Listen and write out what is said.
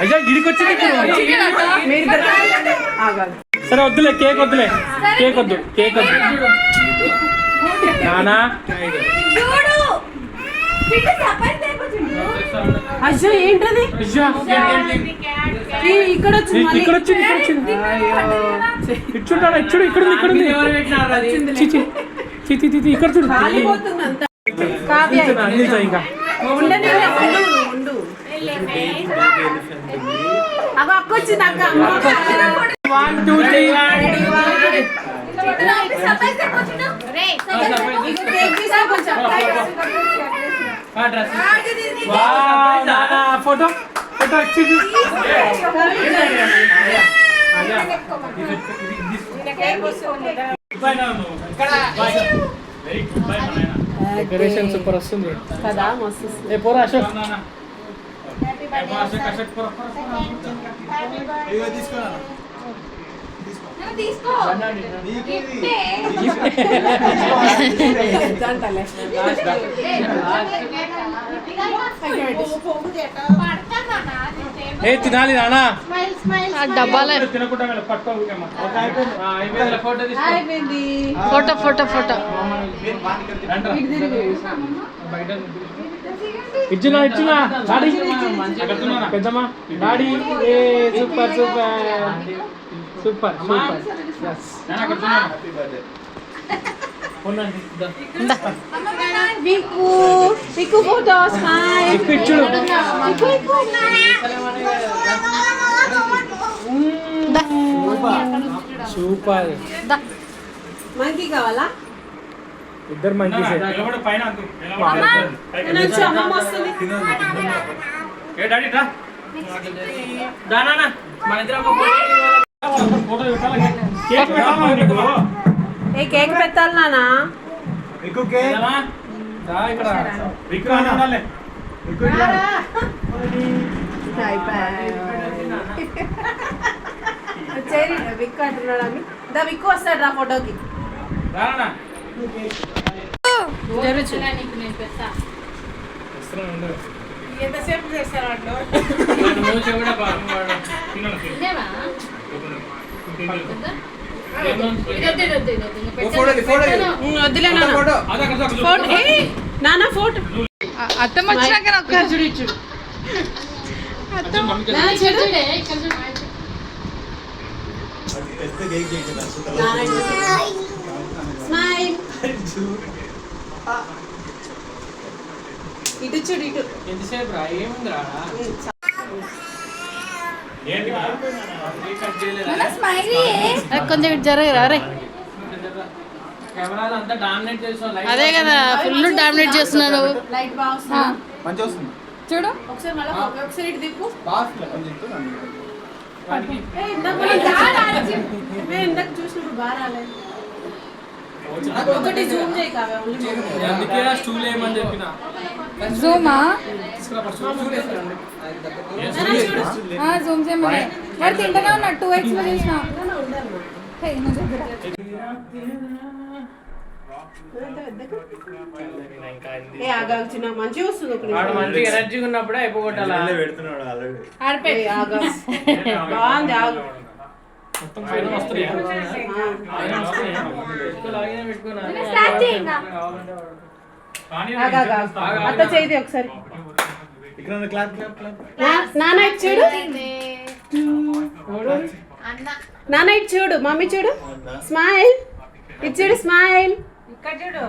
అయ్యా గిడికొచ్చింది. సరే వద్దులే, కేక్ వద్దులే, కేక్ వద్దు, కేక్ వద్దు. నానా అయ్యో ఏంటది? ఇక్కడ వచ్చింది, ఇక్కడ వచ్చింది, ఇచ్చుంటాడా? ఇచ్చుడు, ఇక్కడ ఉంది, ఇక్కడ ఉంది. ఇక్కడ చూడు, ఇంకా అక్క వచ్చింది. అక్క 1 2 3 ఫోటో ఫోటో డెకరేషన్ సూపర్ వస్తుంది కదా, మస్తు. ఏ పోరా అశోక్, ఏ తినాలి నానా డబ్బాలో తినకుండా ఫోటో ఫోటో ఫోటో ఇచ్చునా ఇచ్చునా డాడీ పెద్దమ్మా డాడీ. ఏ super super super super. విక్కు photo smile. Super. Monkey కావాలా? ఇద్దరు మంకీ అమ్మమ్మ వస్తుంది. ఏ కేక్ పెట్టాలి నానా? విక్కు అంటున్నాడు. అని దా విక్కు వస్తాడు రా ఫోటోకి. ఎంతసేపు చేస్తారు అట్లా? వద్దులే నానా ఫోటో. అత్తమ్మ వచ్చినాక స్మైల్. ఇటు చూడు, ఇటు. ఎంతసేపు రా? ఏముందిరా? కొంచెం జరగరా రే. అదే కదా, ఫుల్ డామినేట్ చేస్తున్నాను. లైట్ బాగా చూడు ఒకసారి ఇటు దిప్పు. ఇందాక చూసినప్పుడు బాగా రాలేదు. ఒకటి జూమ్ చేయి కావే. జూమా జూమ్ చేయమని వాడు తింటనే ఉన్నా. 2x లో చేసిన మంచిగా వస్తుంది. మంచి ఎనర్జీ ఉన్నప్పుడే అయిపోగొట్టాలి. బాగుంది. ఆగు. అత్త చేయి ఒకసారి. నాన్న ఇటు చూడు, నాన్న ఇటు చూడు, మమ్మీ చూడు. స్మైల్. ఇటు చూడు, స్మైల్. ఇక్కడ చూడు.